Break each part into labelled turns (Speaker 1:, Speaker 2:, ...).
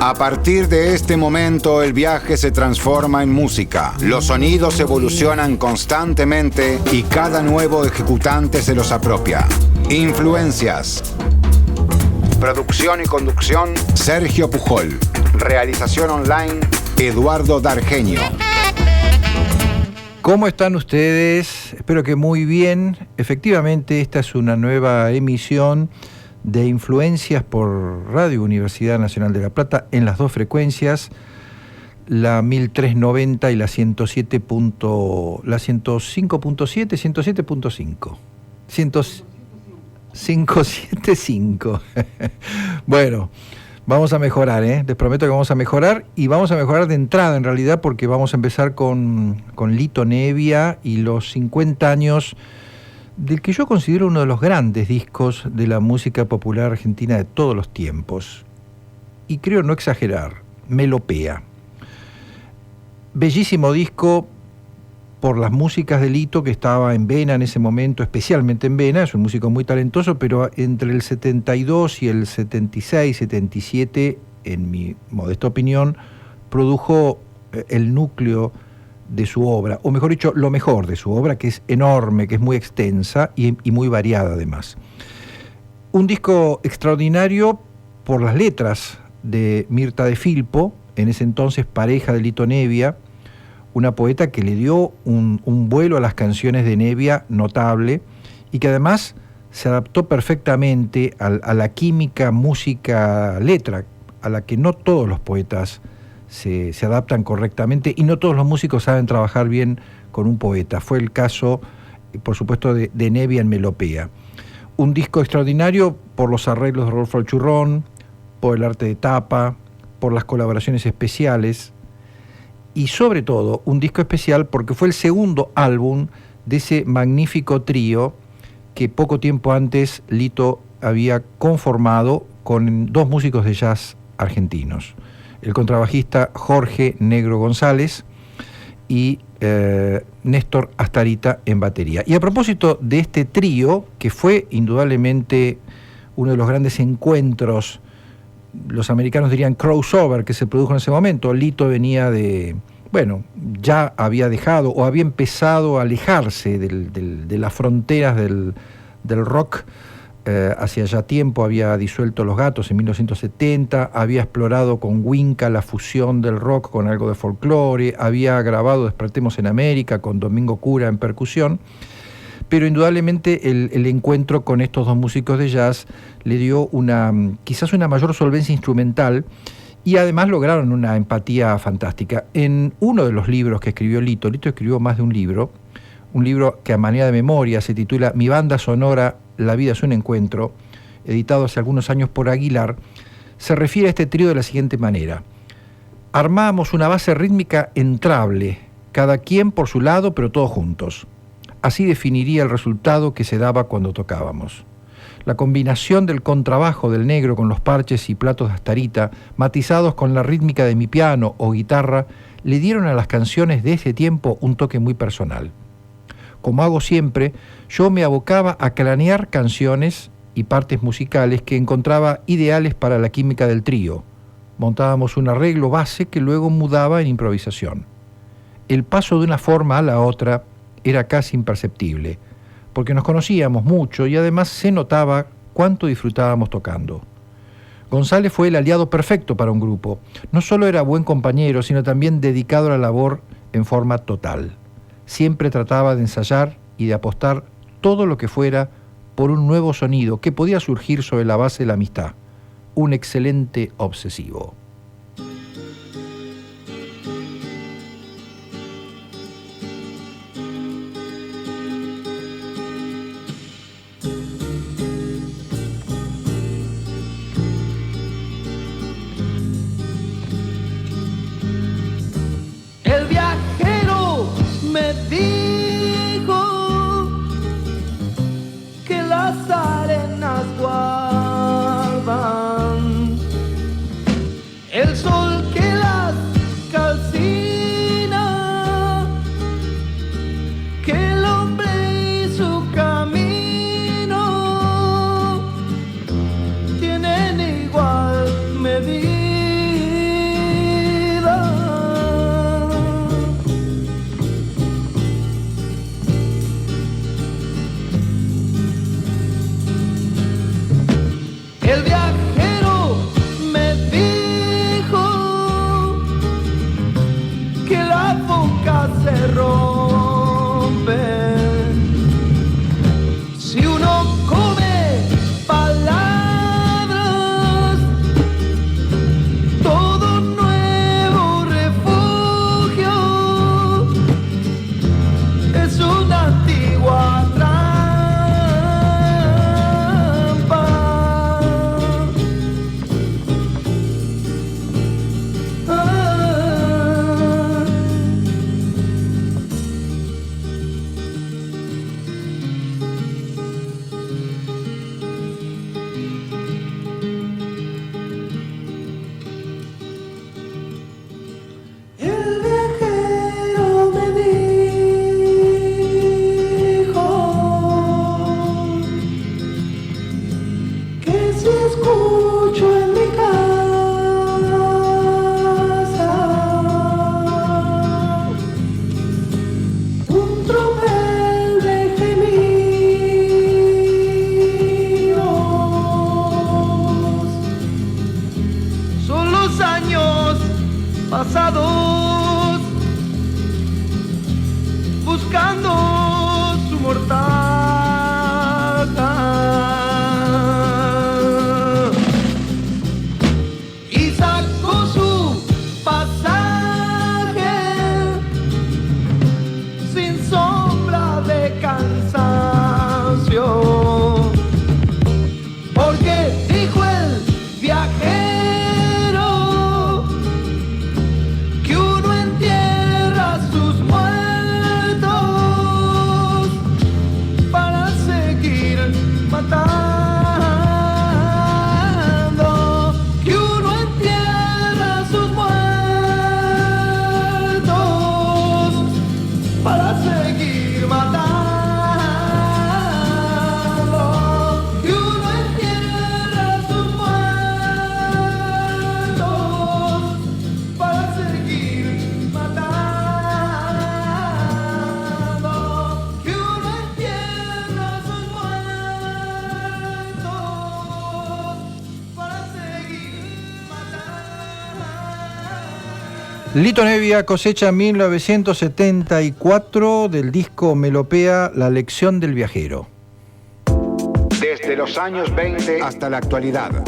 Speaker 1: A partir de este momento, el viaje se transforma en música. Los sonidos evolucionan constantemente y cada nuevo ejecutante se los apropia. Influencias. Producción y conducción, Sergio Pujol. Realización online, Eduardo Dargenio.
Speaker 2: ¿Cómo están ustedes? Espero que muy bien. Efectivamente, esta es una nueva emisión de Influencias por Radio Universidad Nacional de La Plata en las dos frecuencias, la 1390 y la 107. La 105.7, 107.5. 575. Bueno, vamos a mejorar, les prometo que vamos a mejorar, y vamos a mejorar de entrada en realidad, porque vamos a empezar con Lito Nebbia y los 50 años del que yo considero uno de los grandes discos de la música popular argentina de todos los tiempos. Y creo no exagerar, Melopea. Bellísimo disco por las músicas de Lito, que estaba en vena en ese momento, especialmente en vena. Es un músico muy talentoso, pero entre el 72 y el 76, 77, en mi modesta opinión, produjo el núcleo de su obra, o mejor dicho, lo mejor de su obra, que es enorme, que es muy extensa y muy variada además. Un disco extraordinario por las letras de Mirta de Filpo, en ese entonces pareja de Lito Nebbia, una poeta que le dio un vuelo a las canciones de Nebbia notable, y que además se adaptó perfectamente a la química, música, letra, a la que no todos los poetas se adaptan correctamente, y no todos los músicos saben trabajar bien con un poeta. Fue el caso, por supuesto, de Nebbia en Melopea. Un disco extraordinario por los arreglos de Rodolfo Alchurrón, por el arte de tapa, por las colaboraciones especiales, y sobre todo un disco especial porque fue el segundo álbum de ese magnífico trío que poco tiempo antes Lito había conformado con dos músicos de jazz argentinos: el contrabajista Jorge Negro González y Néstor Astarita en batería. Y a propósito de este trío, que fue indudablemente uno de los grandes encuentros, los americanos dirían crossover, que se produjo en ese momento. Lito venía ya había dejado o había empezado a alejarse de las fronteras del rock. Hacía ya tiempo había disuelto Los Gatos en 1970, había explorado con Winca la fusión del rock con algo de folclore, había grabado Despertemos en América con Domingo Cura en percusión, pero indudablemente el encuentro con estos dos músicos de jazz le dio quizás una mayor solvencia instrumental, y además lograron una empatía fantástica. En uno de los libros que escribió Lito escribió más de un libro que a manera de memoria se titula Mi banda sonora, La vida es un encuentro, editado hace algunos años por Aguilar. Se refiere a este trío de la siguiente manera: armábamos una base rítmica entrable, cada quien por su lado, pero todos juntos. Así definiría el resultado que se daba cuando tocábamos. La combinación del contrabajo del Negro con los parches y platos de Astarita, matizados con la rítmica de mi piano o guitarra, le dieron a las canciones de ese tiempo un toque muy personal. Como hago siempre, yo me abocaba a cranear canciones y partes musicales que encontraba ideales para la química del trío. Montábamos un arreglo base que luego mudaba en improvisación. El paso de una forma a la otra era casi imperceptible, porque nos conocíamos mucho y además se notaba cuánto disfrutábamos tocando. González fue el aliado perfecto para un grupo. No solo era buen compañero, sino también dedicado a la labor en forma total. Siempre trataba de ensayar y de apostar todo lo que fuera por un nuevo sonido que podía surgir sobre la base de la amistad. Un excelente obsesivo.
Speaker 3: Me dijo que las arenas guardan el sol que las calcina, que el hombre y su camino tienen igual medida. los años pasados, buscando su mortal, y sacó su pasaje sin sombra de cansancio, porque dijo el viajero que uno entierra a sus muertos para seguir matando, que uno entierra a sus muertos para seguir matando.
Speaker 2: Lito Nevia cosecha 1974 del disco Melopea, La lección del viajero.
Speaker 1: Desde los años 20 hasta la actualidad.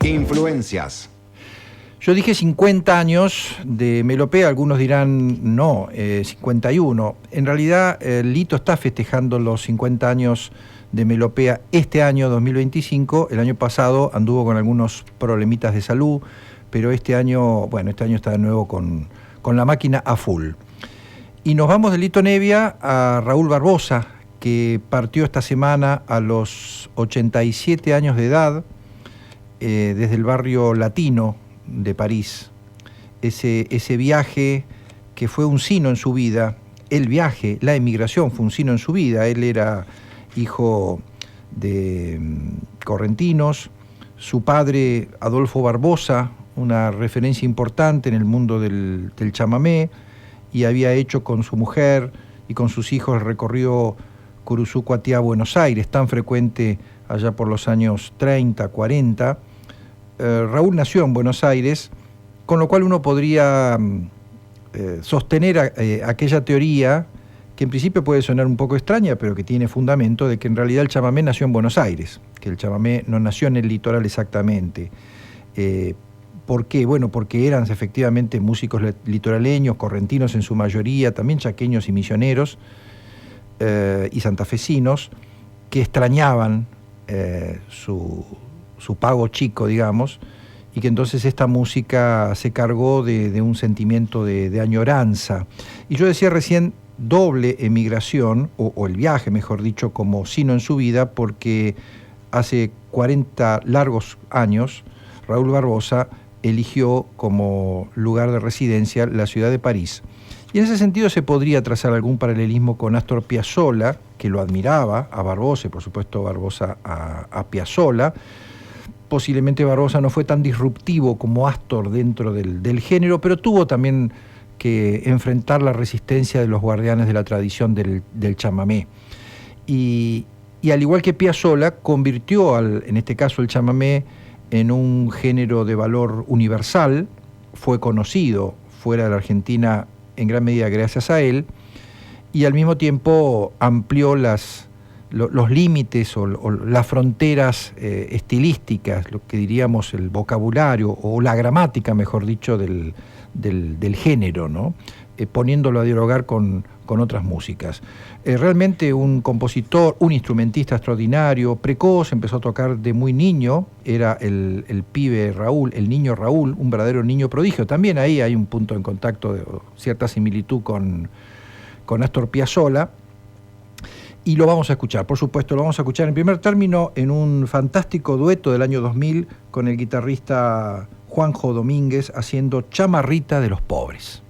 Speaker 1: Influencias.
Speaker 2: Yo dije 50 años de Melopea, algunos dirán no, 51. En realidad, Lito está festejando los 50 años de Melopea este año, 2025. El año pasado anduvo con algunos problemitas de salud, pero este año está de nuevo con la máquina a full. Y nos vamos de Lito Nevia a Raúl Barbosa, que partió esta semana a los 87 años de edad, desde el barrio latino de París. Ese viaje que fue un sino en su vida, el viaje, la emigración fue un sino en su vida. Él era hijo de correntinos, su padre Adolfo Barbosa, una referencia importante en el mundo del chamamé, y había hecho con su mujer y con sus hijos el recorrido Curuzú-Cuatiá-Buenos Aires, tan frecuente allá por los años 30, 40. Raúl nació en Buenos Aires, con lo cual uno podría sostener aquella teoría, que en principio puede sonar un poco extraña, pero que tiene fundamento, de que en realidad el chamamé nació en Buenos Aires, que el chamamé no nació en el litoral exactamente. ¿Por qué? Bueno, porque eran efectivamente músicos litoraleños, correntinos en su mayoría, también chaqueños y misioneros y santafesinos, que extrañaban su pago chico, digamos, y que entonces esta música se cargó de un sentimiento de añoranza. Y yo decía recién doble emigración, o el viaje, mejor dicho, como sino en su vida, porque hace 40 largos años Raúl Barbosa eligió como lugar de residencia la ciudad de París. Y en ese sentido se podría trazar algún paralelismo con Astor Piazzolla, que lo admiraba a Barbosa, y por supuesto Barbosa a Piazzolla. Posiblemente Barbosa no fue tan disruptivo como Astor dentro del género, pero tuvo también que enfrentar la resistencia de los guardianes de la tradición del chamamé. Y al igual que Piazzolla, convirtió en este caso el chamamé en un género de valor universal. Fue conocido fuera de la Argentina en gran medida gracias a él, y al mismo tiempo amplió los límites o las fronteras estilísticas, lo que diríamos el vocabulario o la gramática, mejor dicho, del género, ¿no? Poniéndolo a dialogar con otras músicas. Realmente un compositor, un instrumentista extraordinario, precoz, empezó a tocar de muy niño, era el pibe Raúl, el niño Raúl, un verdadero niño prodigio. También ahí hay un punto en contacto, de cierta similitud con Astor Piazzolla, y lo vamos a escuchar, por supuesto, lo vamos a escuchar en primer término en un fantástico dueto del año 2000 con el guitarrista Juanjo Domínguez haciendo Chamarrita de los Pobres.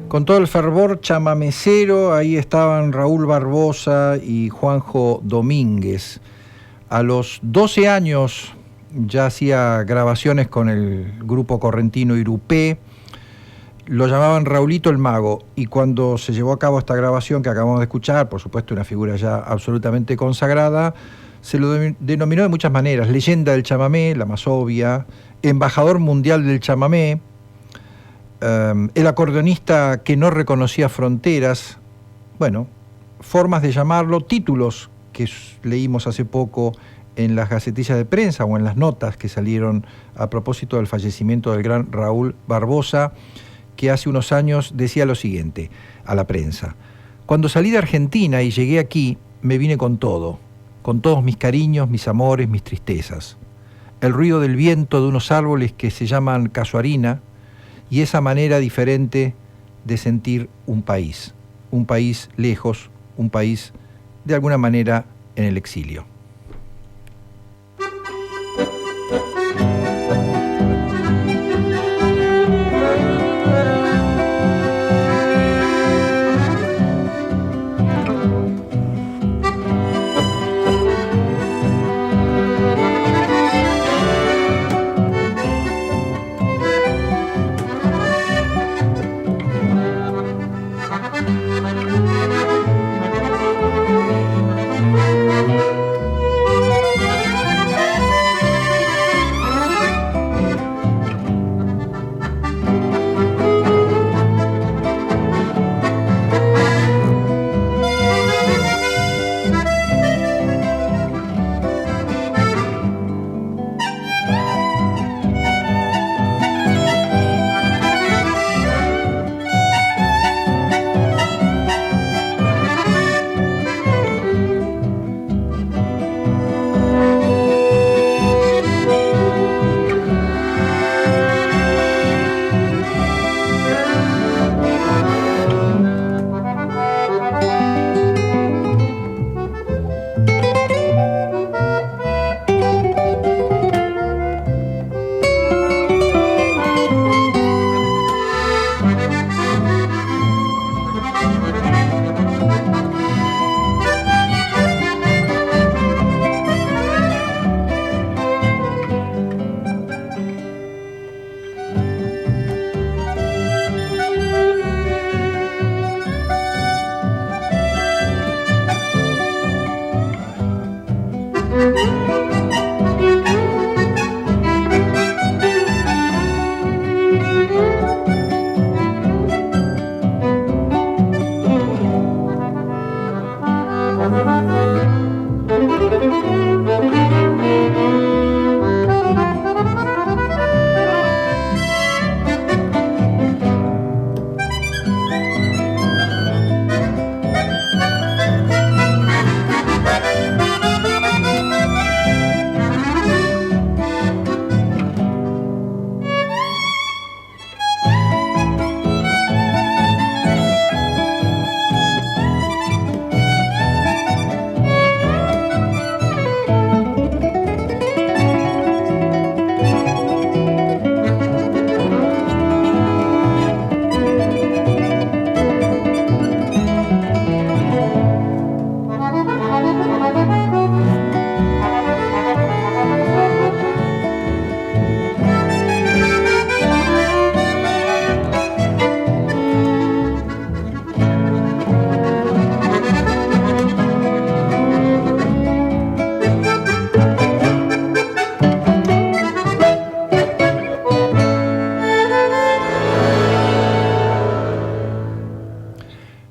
Speaker 2: Con todo el fervor chamamecero, ahí estaban Raúl Barbosa y Juanjo Domínguez. A los 12 años ya hacía grabaciones con el grupo correntino Irupé, lo llamaban Raulito el Mago, y cuando se llevó a cabo esta grabación que acabamos de escuchar, por supuesto una figura ya absolutamente consagrada, se lo denominó de muchas maneras: leyenda del chamamé, la más obvia, embajador mundial del chamamé, el acordeonista que no reconocía fronteras, bueno, formas de llamarlo, títulos que leímos hace poco en las gacetillas de prensa o en las notas que salieron a propósito del fallecimiento del gran Raúl Barbosa, que hace unos años decía lo siguiente a la prensa: cuando salí de Argentina y llegué aquí, me vine con todo, con todos mis cariños, mis amores, mis tristezas. El ruido del viento de unos árboles que se llaman casuarina y esa manera diferente de sentir un país lejos, un país de alguna manera en el exilio.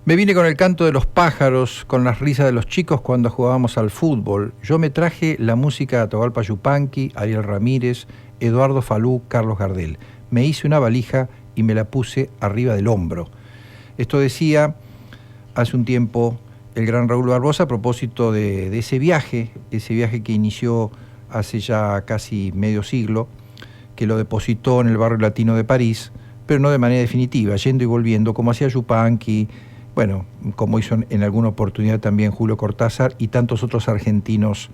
Speaker 2: Me vine con el canto de los pájaros, con las risas de los chicos cuando jugábamos al fútbol. Yo me traje la música de Atahualpa Yupanqui, Ariel Ramírez, Eduardo Falú, Carlos Gardel. Me hice una valija y me la puse arriba del hombro. Esto decía hace un tiempo el gran Raúl Barbosa a propósito de ese viaje que inició hace ya casi medio siglo, que lo depositó en el barrio latino de París, pero no de manera definitiva, yendo y volviendo, como hacía Yupanqui, bueno, como hizo en alguna oportunidad también Julio Cortázar y tantos otros argentinos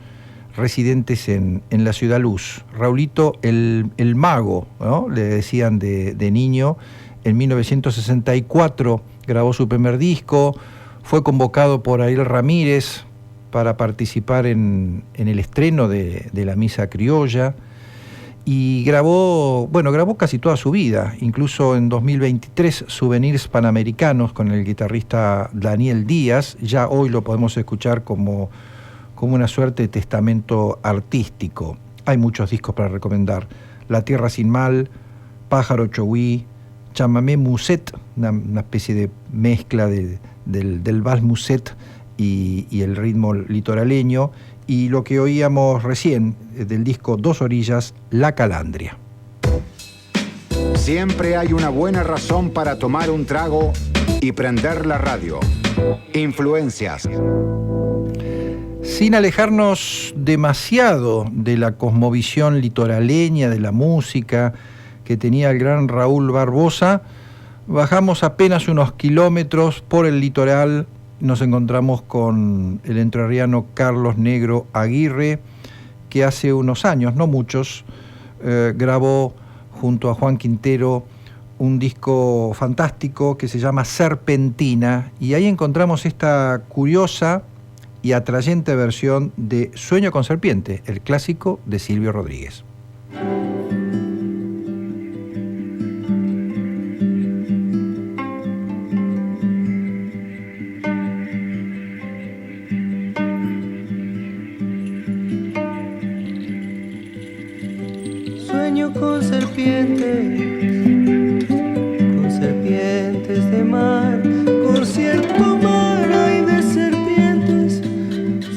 Speaker 2: residentes en la Ciudad Luz. Raulito, el mago, ¿no?, le decían de niño. En 1964 grabó su primer disco, fue convocado por Ariel Ramírez para participar en el estreno de La Misa Criolla, y grabó casi toda su vida, incluso en 2023 Souvenirs Panamericanos con el guitarrista Daniel Díaz. Ya hoy lo podemos escuchar como una suerte de testamento artístico. Hay muchos discos para recomendar: La Tierra Sin Mal, Pájaro Chowí, Chamamé Muset, una especie de mezcla del vals muset y el ritmo litoraleño, y lo que oíamos recién del disco Dos Orillas, La Calandria.
Speaker 1: Siempre hay una buena razón para tomar un trago y prender la radio. Influencias.
Speaker 2: Sin alejarnos demasiado de la cosmovisión litoraleña de la música que tenía el gran Raúl Barbosa, bajamos apenas unos kilómetros por el litoral. Nos encontramos con el entrerriano Carlos Negro Aguirre, que hace unos años, no muchos, grabó junto a Juan Quintero un disco fantástico que se llama Serpentina, y ahí encontramos esta curiosa y atrayente versión de Sueño con Serpiente, el clásico de Silvio Rodríguez.
Speaker 3: Sueño con serpientes de mar, con cierto mar hay de serpientes,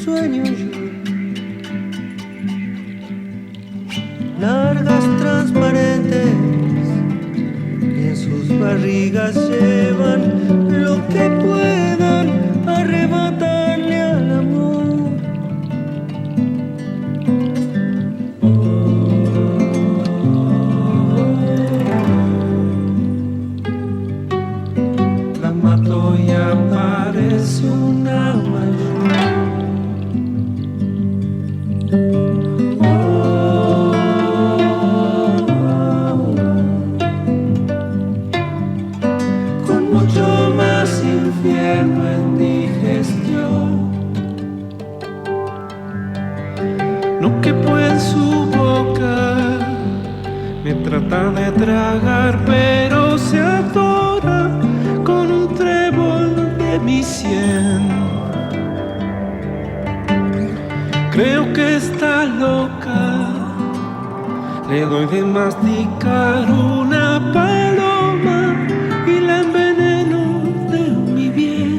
Speaker 3: sueño yo. Largas, transparentes, y en sus barrigas llevan lo que puedan arrebatarle al amor. Una con mucho más infierno en digestión, no quepo en su boca, me trata de tragar, pero se atora con un trébol de mi sien. Creo que está loca, le doy de masticar una paloma y la enveneno de mi bien.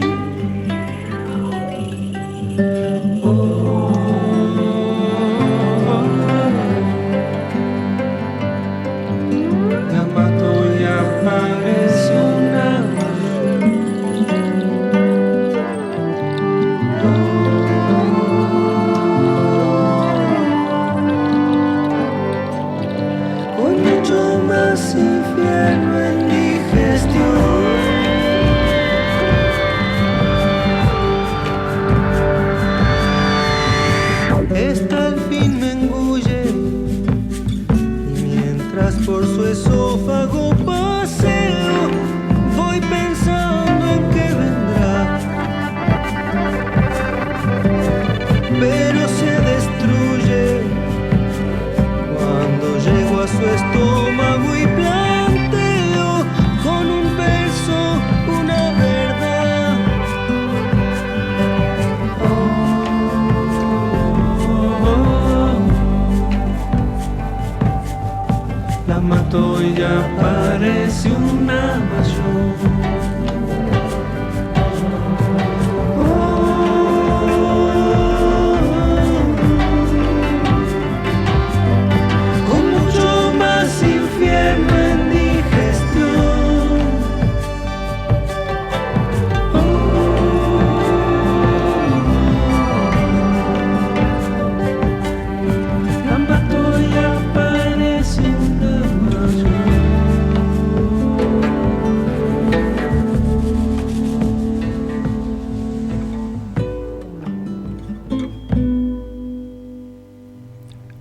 Speaker 3: La mato y aparece una con mucho más infierno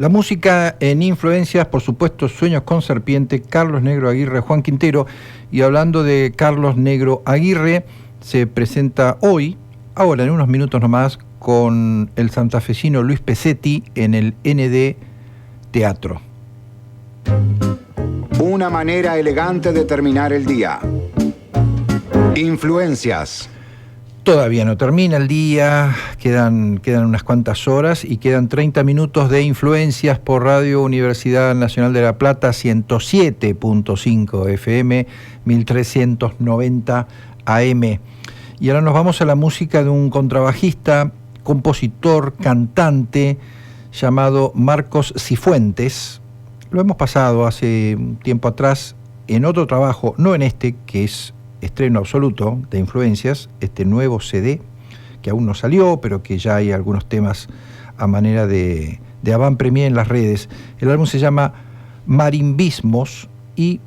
Speaker 2: La música en Influencias, por supuesto, Sueños con Serpiente, Carlos Negro Aguirre, Juan Quintero. Y hablando de Carlos Negro Aguirre, se presenta hoy, ahora en unos minutos nomás, con el santafesino Luis Pesetti en el ND Teatro.
Speaker 1: Una manera elegante de terminar el día. Influencias.
Speaker 2: Todavía no termina el día, quedan unas cuantas horas y quedan 30 minutos de Influencias por Radio Universidad Nacional de La Plata, 107.5 FM, 1390 AM. Y ahora nos vamos a la música de un contrabajista, compositor, cantante, llamado Marcos Cifuentes. Lo hemos pasado hace un tiempo atrás en otro trabajo, no en este, que es estreno absoluto de Influencias, este nuevo CD, que aún no salió, pero que ya hay algunos temas a manera de avant-premier en las redes. El álbum se llama Marimbismos y,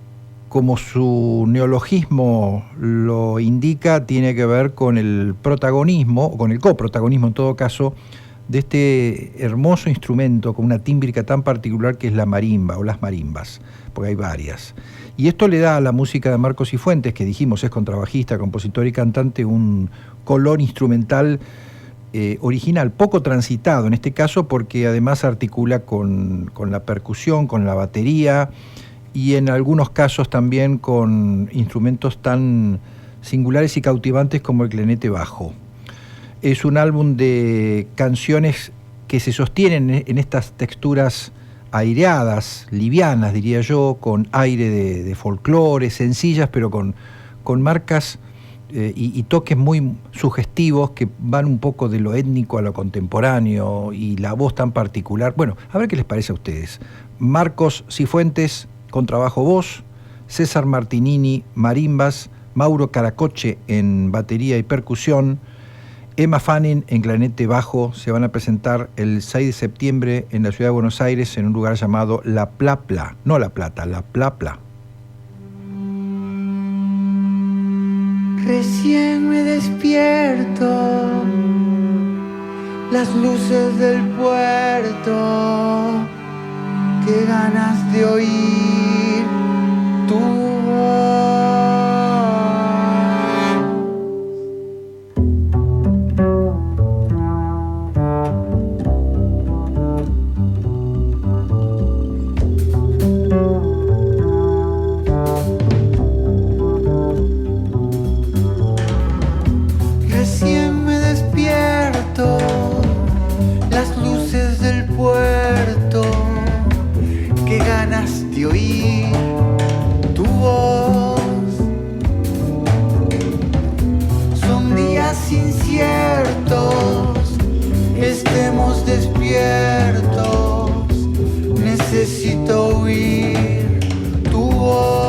Speaker 2: como su neologismo lo indica, tiene que ver con el protagonismo, o con el coprotagonismo en todo caso, de este hermoso instrumento con una tímbrica tan particular que es la marimba o las marimbas, porque hay varias. Y esto le da a la música de Marcos Cifuentes, que dijimos es contrabajista, compositor y cantante, un color instrumental original, poco transitado en este caso, porque además articula con la percusión, con la batería y en algunos casos también con instrumentos tan singulares y cautivantes como el clarinete bajo. Es un álbum de canciones que se sostienen en estas texturas aireadas, livianas, diría yo, con aire de folclore, sencillas, pero con marcas y toques muy sugestivos que van un poco de lo étnico a lo contemporáneo y la voz tan particular. Bueno, a ver qué les parece a ustedes. Marcos Cifuentes, contrabajo voz, César Martinini, marimbas, Mauro Caracoche en batería y percusión, Emma Fanning en clarinete bajo. Se van a presentar el 6 de septiembre en la ciudad de Buenos Aires en un lugar llamado La Plapla, no La Plata, La Plapla.
Speaker 3: Recién me despierto, las luces del puerto, qué ganas de oír tu voz. De oír tu voz. Son días inciertos, estemos despiertos, necesito oír tu voz.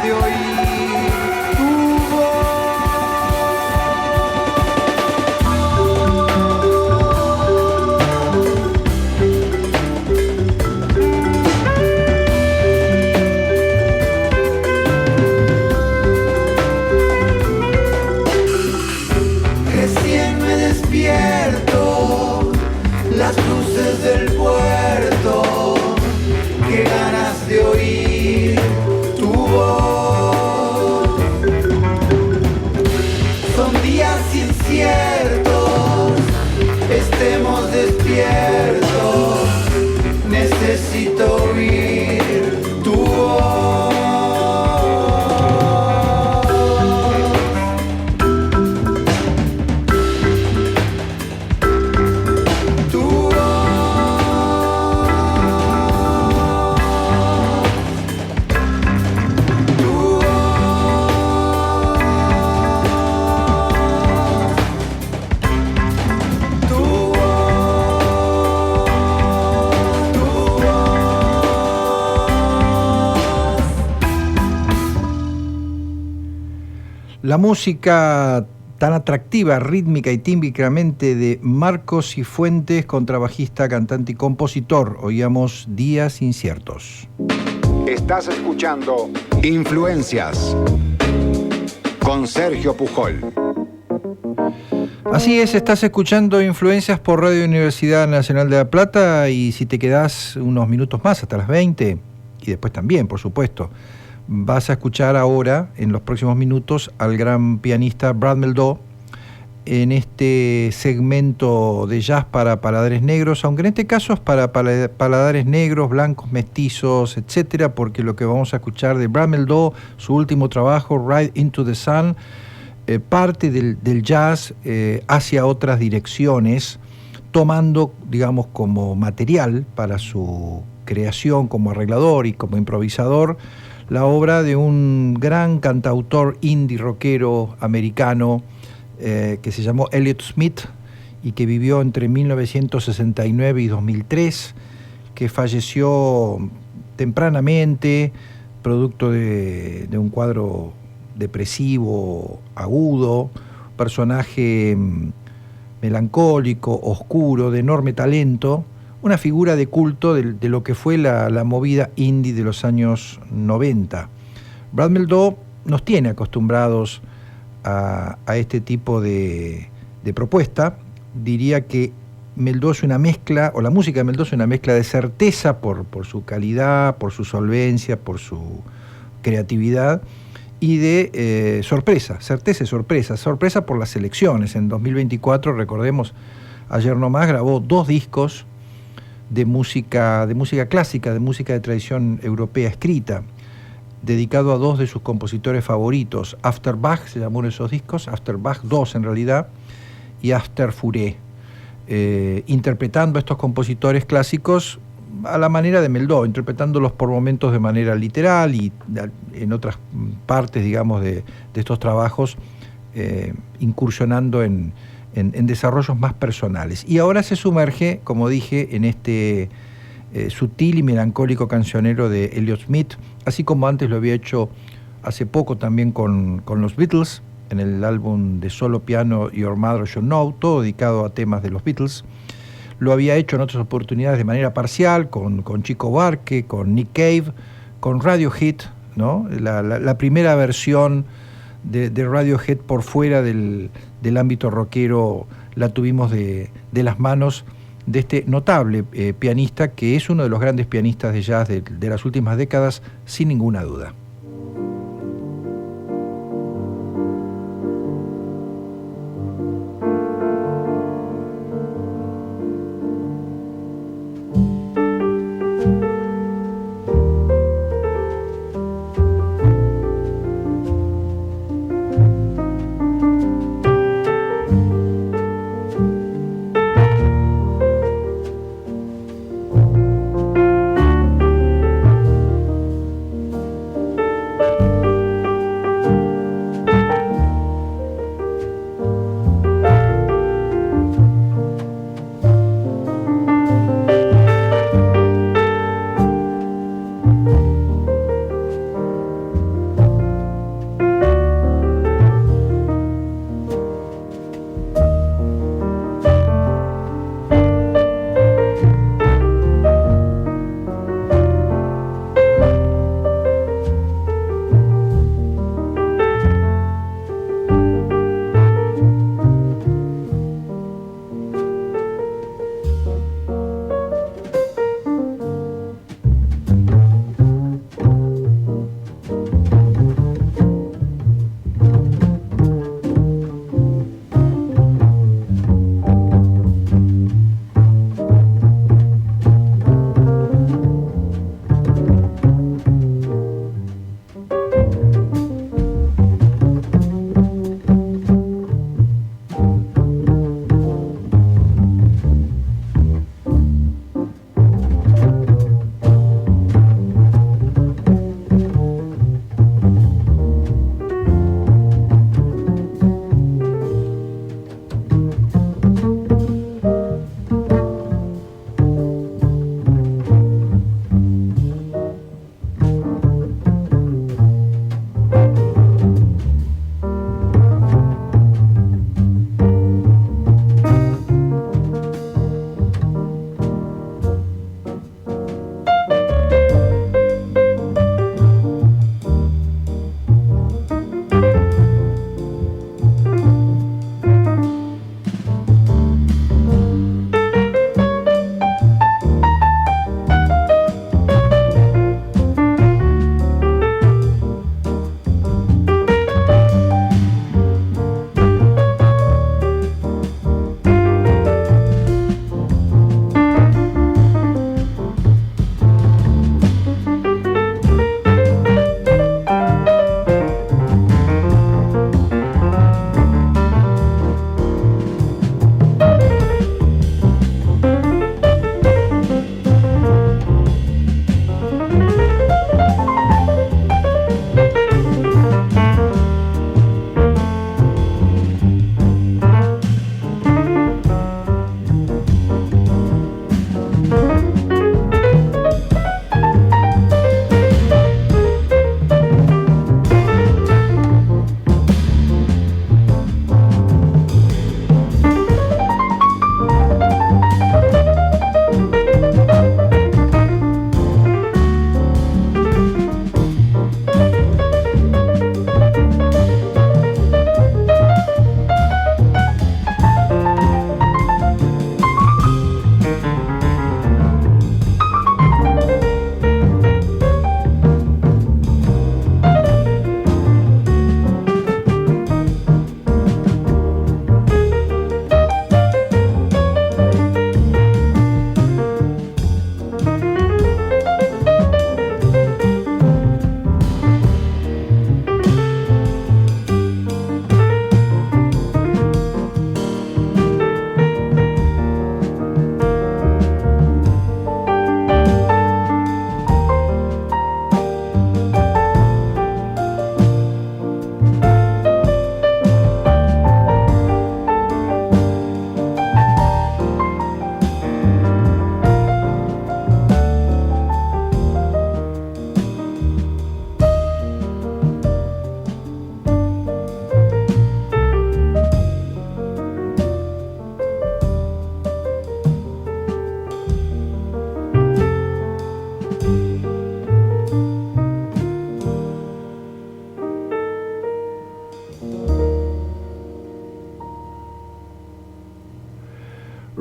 Speaker 3: de oír tu voz. Recién me despierto, las luces del puerto, qué ganas de oír tu voz. Son días inciertos, estemos despiertos, necesito oír tu voz. Tu voz.
Speaker 2: La música tan atractiva, rítmica y tímbricamente de Marcos Cifuentes, contrabajista, cantante y compositor. Oíamos Días Inciertos.
Speaker 1: Estás escuchando Influencias con Sergio Pujol.
Speaker 2: Así es, estás escuchando Influencias por Radio Universidad Nacional de La Plata, y si te quedás unos minutos más hasta las 20, y después también, por supuesto, vas a escuchar ahora, en los próximos minutos, al gran pianista Brad Mehldau en este segmento de jazz para paladares negros, aunque en este caso es para paladares negros, blancos, mestizos, etcétera, porque lo que vamos a escuchar de Brad Mehldau, su último trabajo, Ride into the Sun, parte del jazz hacia otras direcciones, tomando, digamos, como material para su creación como arreglador y como improvisador, la obra de un gran cantautor indie rockero americano que se llamó Elliott Smith y que vivió entre 1969 y 2003, que falleció tempranamente, producto de un cuadro depresivo agudo, personaje melancólico, oscuro, de enorme talento, una figura de culto de lo que fue la movida indie de los años 90. Brad Mehldau nos tiene acostumbrados a este tipo de propuesta. Diría que Mehldau es una mezcla, o la música de Mehldau es una mezcla de certeza por su calidad, por su solvencia, por su creatividad, y de sorpresa, certeza y sorpresa por las elecciones. En 2024, recordemos, ayer nomás grabó 2 discos de música clásica, de música de tradición europea escrita, dedicado a 2 de sus compositores favoritos. After Bach se llamó uno de esos discos, After Bach 2 en realidad, y After Fauré, interpretando a estos compositores clásicos a la manera de Mehldau, interpretándolos por momentos de manera literal y en otras partes, digamos, de estos trabajos, incursionando en desarrollos más personales. Y ahora se sumerge, como dije, en este sutil y melancólico cancionero de Elliott Smith, así como antes lo había hecho hace poco también con los Beatles, en el álbum de solo piano Your Mother Should Know, todo dedicado a temas de los Beatles. Lo había hecho en otras oportunidades de manera parcial, con Chico Buarque, con Nick Cave, con Radiohead, ¿no? La primera versión de Radiohead por fuera del ámbito rockero la tuvimos de las manos de este notable pianista, que es uno de los grandes pianistas de jazz de las últimas décadas, sin ninguna duda.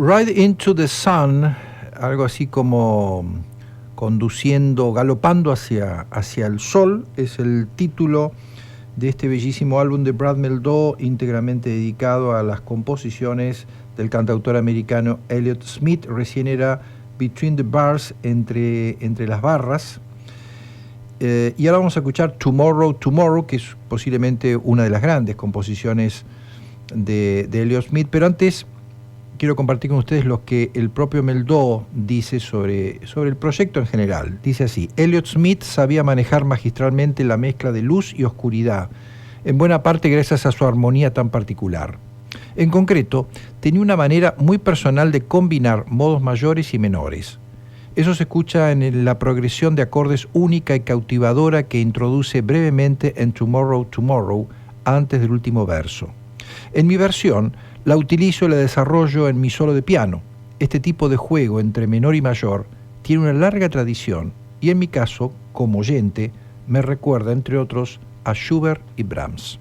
Speaker 2: Ride into the Sun, algo así como conduciendo, galopando hacia el sol, es el título de este bellísimo álbum de Brad Mehldau, íntegramente dedicado a las composiciones del cantautor americano Elliott Smith. Recién era Between the Bars, entre las barras. Y ahora vamos a escuchar Tomorrow, Tomorrow, que es posiblemente una de las grandes composiciones de Elliott Smith. Pero antes quiero compartir con ustedes lo que el propio Mehldau dice sobre el proyecto en general. Dice así: Elliott Smith sabía manejar magistralmente la mezcla de luz y oscuridad, en buena parte gracias a su armonía tan particular. En concreto, tenía una manera muy personal de combinar modos mayores y menores. Eso se escucha en la progresión de acordes única y cautivadora que introduce brevemente en Tomorrow, Tomorrow, antes del último verso. En mi versión, la utilizo y la desarrollo en mi solo de piano. Este tipo de juego entre menor y mayor tiene una larga tradición y en mi caso, como oyente, me recuerda, entre otros, a Schubert y Brahms.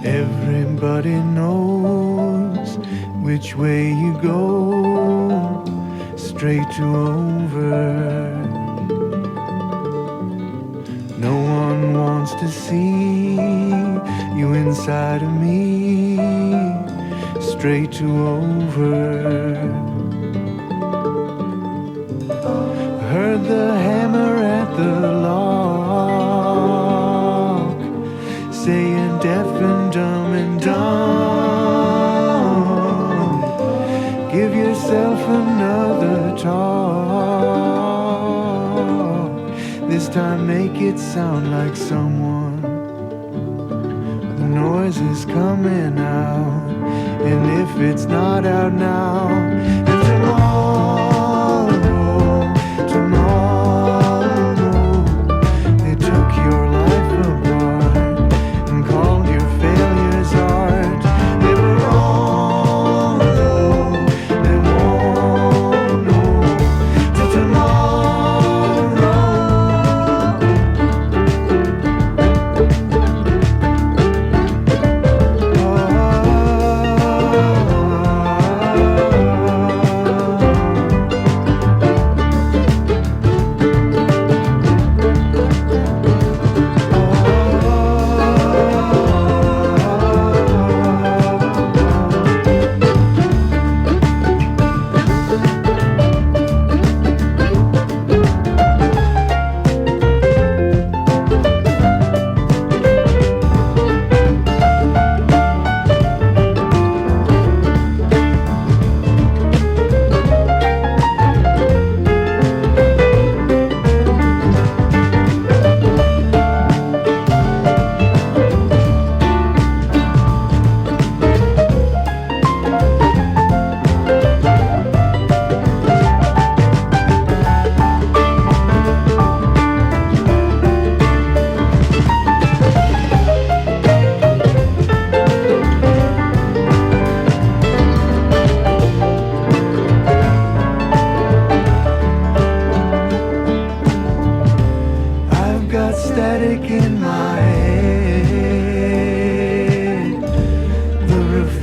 Speaker 3: Everybody knows which way you go, straight to over. No one wants to see you inside of me, straight to over. Heard the hammer at the lock, saying deaf and dumb and dumb. Give yourself another talk. This time make it sound like someone. The noise is coming out, and if it's not out now, then tomorrow, they took your life apart and called your failures art. They were wrong, though they won't know till tomorrow.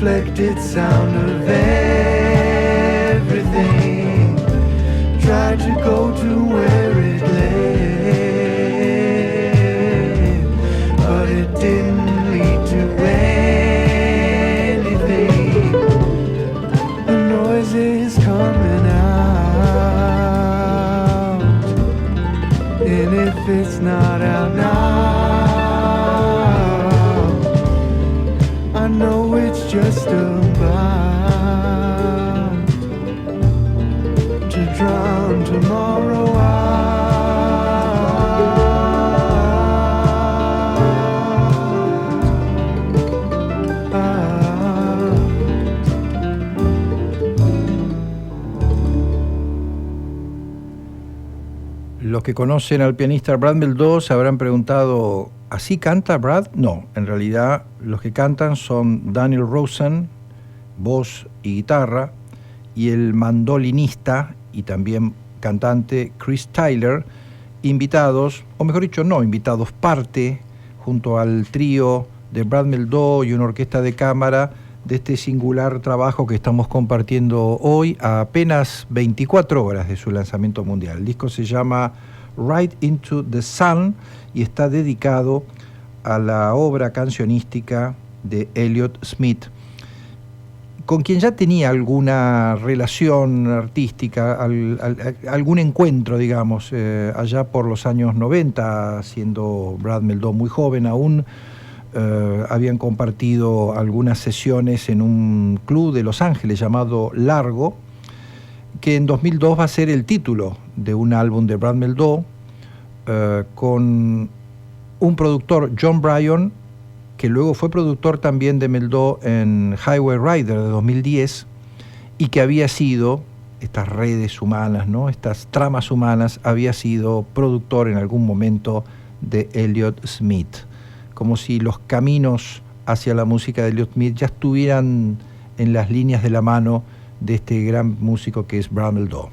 Speaker 3: reflected sound of everything. Tried to go to where it lay, but it didn't lead to anything. The noise is coming out, and if it's not out now, I know it's just about to drown tomorrow out.
Speaker 2: que conocen al pianista Brad Mehldau se habrán preguntado, ¿así canta Brad? No, en realidad los que cantan son Daniel Rosen, voz y guitarra, y el mandolinista y también cantante Chris Tyler, invitados, o mejor dicho, no invitados, parte, junto al trío de Brad Mehldau y una orquesta de cámara, de este singular trabajo que estamos compartiendo hoy a apenas 24 horas de su lanzamiento mundial. El disco se llama Right Into the Sun y está dedicado a la obra cancionística de Elliott Smith, con quien ya tenía alguna relación artística, algún encuentro, digamos, allá por los años 90, siendo Brad Mehldau muy joven aún. Habían compartido algunas sesiones en un club de Los Ángeles llamado Largo, que en 2002 va a ser el título de un álbum de Brad Mehldau, con un productor, John Bryan, que luego fue productor también de Mehldau en Highway Rider de 2010, y que había sido, estas redes humanas, ¿no?, estas tramas humanas, había sido productor en algún momento de Elliott Smith. Como si los caminos hacia la música de Elliott Smith ya estuvieran en las líneas de la mano de este gran músico que es Brad Mehldau.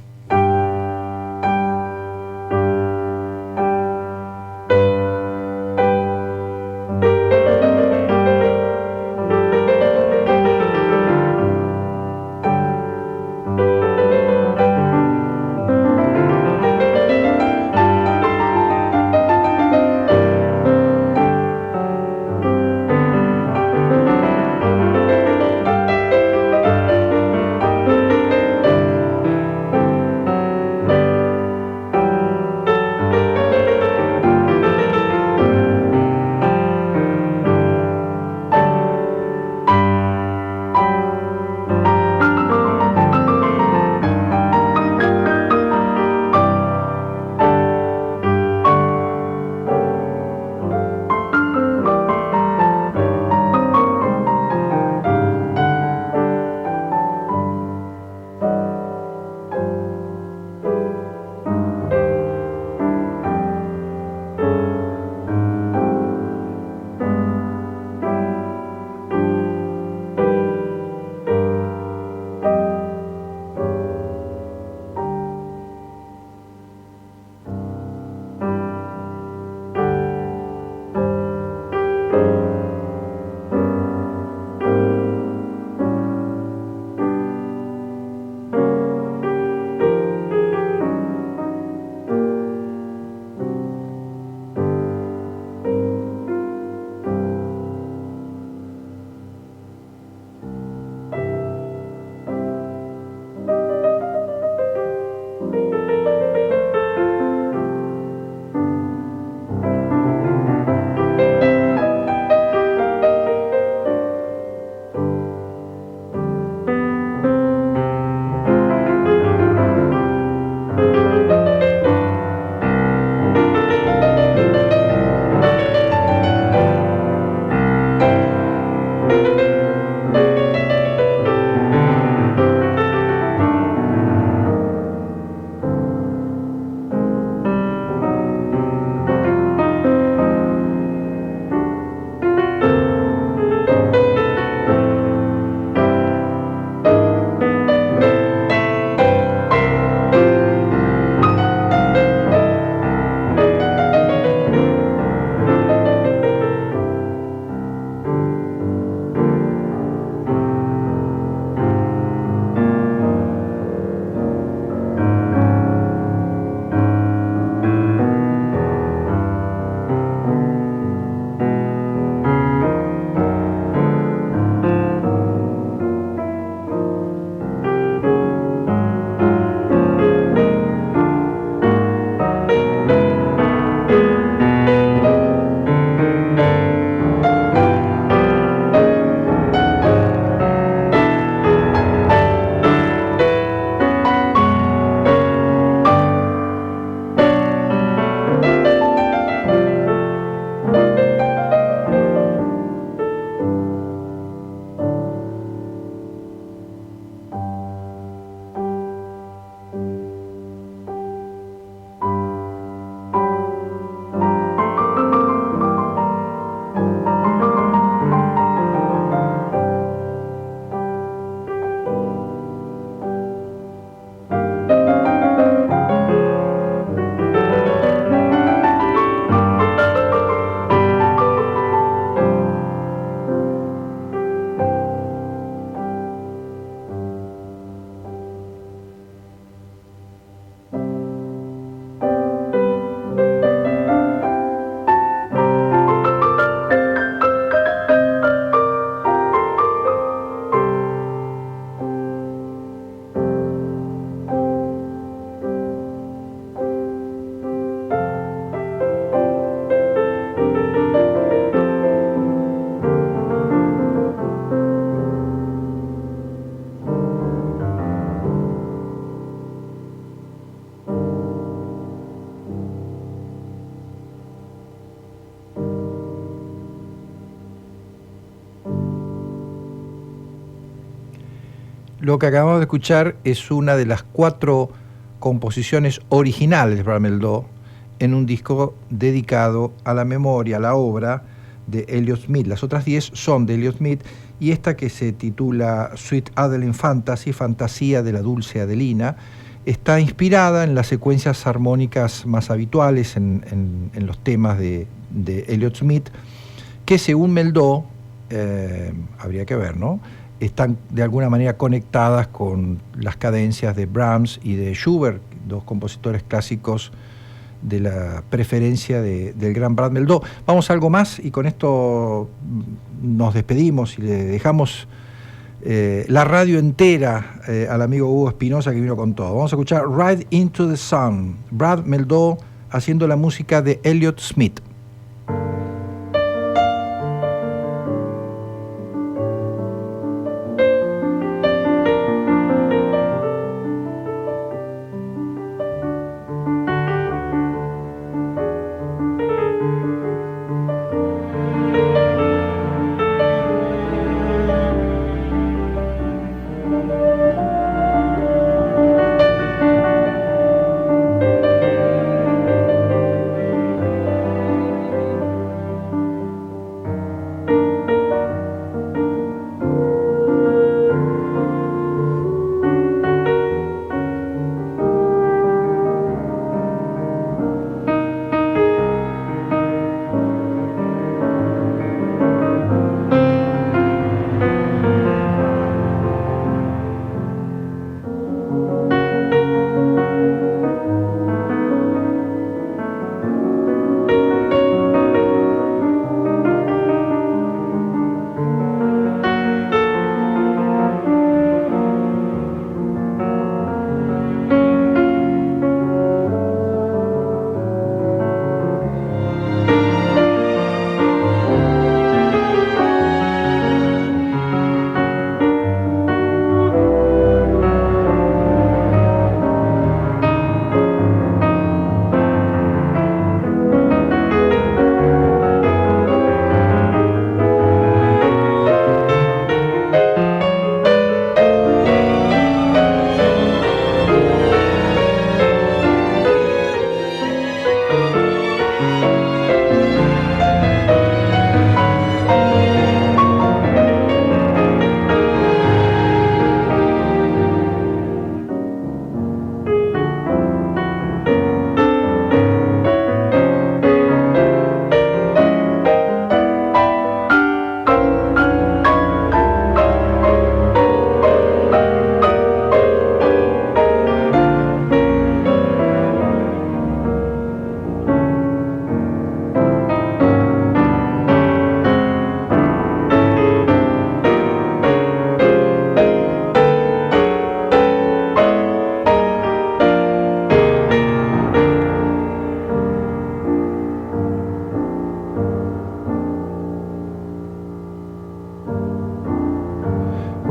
Speaker 2: Lo que acabamos de escuchar es una de las 4 composiciones originales de Brad Mehldau en un disco dedicado a la memoria, a la obra de Elliott Smith. Las otras 10 son de Elliott Smith, y esta, que se titula Sweet Adeline Fantasy, Fantasía de la Dulce Adelina, está inspirada en las secuencias armónicas más habituales en los temas de Elliott Smith, que según Mehldau, habría que ver, ¿no?, están de alguna manera conectadas con las cadencias de Brahms y de Schubert, 2 compositores clásicos de la preferencia del gran Brad Mehldau. Vamos a algo más y con esto nos despedimos y le dejamos la radio entera al amigo Hugo Espinosa, que vino con todo. Vamos a escuchar Ride Into the Sun, Brad Mehldau haciendo la música de Elliott Smith.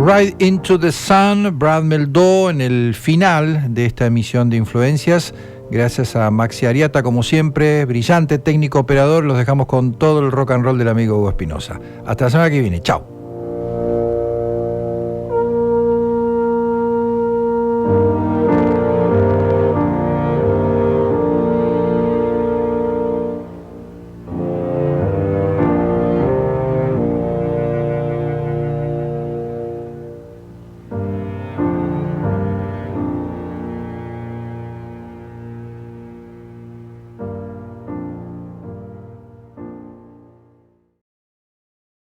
Speaker 2: Ride Into the Sun, Brad Mehldau, en el final de esta emisión de Influencias. Gracias a Maxi Ariata, como siempre, brillante técnico operador. Los dejamos con todo el rock and roll del amigo Hugo Espinosa. Hasta la semana que viene. Chao.